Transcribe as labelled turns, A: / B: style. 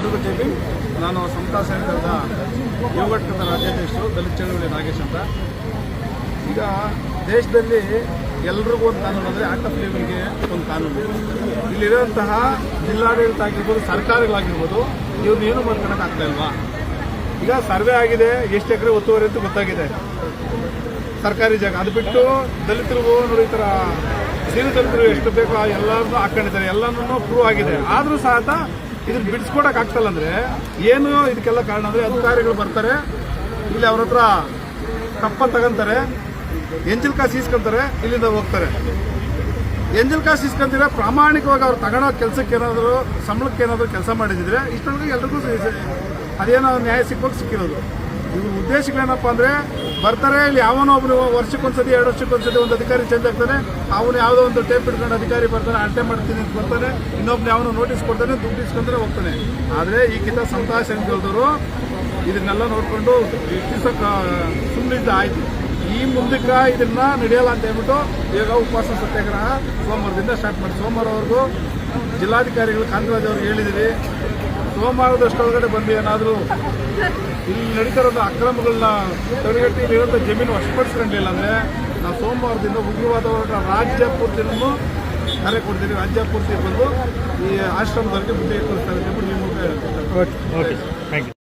A: ಎಲ್ರಿಗೂ ಜೈ. ನಾನು ಸಮತಾ ಸಂಘದ ಯುವ ಘಟಕದ ರಾಜ್ಯಾಧ್ಯಕ್ಷರು ದಲಿತ ಚಳವಳಿ ನಾಗೇಶ್ ಅಂತ. ಈಗ ದೇಶದಲ್ಲಿ ಎಲ್ರಿಗೂ ಒಂದು ಕಾನೂನು ಅಂದರೆ ಆಕ್ಟ್ ಆಫ್ ಲಿವಿಂಗ್ಗೆ ಒಂದು ಕಾನೂನು. ಇಲ್ಲಿರುವಂತಹ ಜಿಲ್ಲಾಡಳಿತ ಆಗಿರ್ಬೋದು, ಸರ್ಕಾರಗಳಾಗಿರ್ಬೋದು, ಇವ್ರನ್ನ ಏನು ಮಾಡ್ಕೊಳಕ್ಕೆ ಆಗ್ತಾ ಇಲ್ವಾ? ಈಗ ಸರ್ವೆ ಆಗಿದೆ, ಎಷ್ಟು ಎಕರೆ ಒತ್ತುವರಿ ಅಂತ ಗೊತ್ತಾಗಿದೆ, ಸರ್ಕಾರಿ ಜಾಗ. ಅದು ಬಿಟ್ಟು ದಲಿತರಿಗೂ ನೋಡಿ, ಈ ಥರ ದಲಿತರು ಎಷ್ಟು ಬೇಕೋ ಎಲ್ಲರನ್ನೂ ಹಾಕೊಂಡಿದ್ದಾರೆ, ಎಲ್ಲನೂ ಪ್ರೂವ್ ಆಗಿದೆ. ಆದರೂ ಸಹ ಇದನ್ನ ಬಿಡಿಸ್ಕೊಡಕ್ ಆಗ್ತಲ್ಲ ಅಂದ್ರೆ ಏನು ಇದಕ್ಕೆಲ್ಲ ಕಾರಣ ಅಂದ್ರೆ ಅಧಿಕಾರಿಗಳು ಬರ್ತಾರೆ, ಇಲ್ಲಿ ಅವ್ರ ಹತ್ರ ಕಪ್ಪ ತಗೊಂತಾರೆ, ಎಂಜಲ್ ಕಾಸು ಇಸ್ಕೊಂತಾರೆ, ಇಲ್ಲಿಂದ ಹೋಗ್ತಾರೆ. ಎಂಜಲ್ ಕಾಸು ಇಸ್ಕೊಂತೀರ ಪ್ರಾಮಾಣಿಕವಾಗಿ ಅವ್ರು ತಗೊಳ್ಳೋ ಕೆಲಸಕ್ಕೆ ಏನಾದರೂ ಸಂಬಳಕ್ಕೆ ಏನಾದರೂ ಕೆಲಸ ಮಾಡಿದ್ರೆ ಇಷ್ಟೊಳಗೆ ಎಲ್ರಿಗೂ ಅದೇನೋ ನ್ಯಾಯ ಸಿಕ್ಕಿರೋದು. ಇವ್ರ ಉದ್ದೇಶಗಳೇನಪ್ಪ ಅಂದರೆ ಬರ್ತಾರೆ, ಇಲ್ಲಿ ಯಾವನೋ ಒಬ್ಬನು ವರ್ಷಕ್ಕೊಂದ್ಸತಿ 2 ವರ್ಷಕ್ಕೊಂದ್ಸತಿ ಒಂದು ಅಧಿಕಾರಿ ಚೇಂಜ್ ಆಗ್ತಾನೆ, ಅವನು ಯಾವುದೋ ಒಂದು ಟೇಪ್ ಇಟ್ಕೊಂಡು ಅಧಿಕಾರಿ ಬರ್ತಾನೆ, ಅಟ್ಟೆ ಮಾಡ್ತೀನಿ ಅಂತ ಬರ್ತಾನೆ, ಇನ್ನೊಬ್ನು ಯಾವನು ನೋಟಿಸ್ ಕೊಡ್ತಾನೆ, ದುಡ್ಡು ಇಸ್ಕೊಂಡ್ರೆ ಹೋಗ್ತಾನೆ. ಆದರೆ ಈಗಿಂತ ಸಮತಾ ಸಂಘದವರು ಇದನ್ನೆಲ್ಲ ನೋಡಿಕೊಂಡು ಸುಮ್ಮನಿದ್ದ ಆಯ್ತು. ಈ ಮುಂದಕ್ಕೆ ಇದನ್ನ ನಡೆಯಲ್ಲ ಅಂತ ಹೇಳ್ಬಿಟ್ಟು ಈಗ ಉಪವಾಸ ಸತ್ಯಾಗ್ರಹ ಸೋಮವಾರದಿಂದ ಸ್ಟಾರ್ಟ್ ಮಾಡಿ, ಸೋಮವಾರವರೆಗೂ ಜಿಲ್ಲಾಧಿಕಾರಿಗಳು ಕಾಂತರಾಜ್ ಅವ್ರಿಗೆ ಹೇಳಿದ್ದೀವಿ, ಸೋಮವಾರದಷ್ಟೊಳಗಡೆ ಬಂದು ಏನಾದರೂ ಇಲ್ಲಿ ನಡೀತಿರೋದು ಅಕ್ರಮಗಳನ್ನ ತಡೆಗಟ್ಟಿ ಇಲ್ಲಿರುವಂಥ ಜಮೀನು ವಶಪಡಿಸ್ಕೊಂಡಿಲ್ಲ ಅಂದರೆ ನಾವು ಸೋಮವಾರದಿಂದ ಉಗ್ರವಾದ ಹೋರಾಟ ರಾಜ್ಯ ಪೂರ್ತಿನೂ ಕರೆ ಕೊಡ್ತೀವಿ. ರಾಜ್ಯ ಪೂರ್ತಿ ಬಂದು ಈ ಆಶ್ರಮದವರೆಗೆ ಬುದ್ಧಿ ತೋರಿಸ್ತಾರೆ ಅಂತ ನಿಮ್ಮ ಮೂಲಕ ಹೇಳ್ತಾರೆ.
B: Okay, thank you.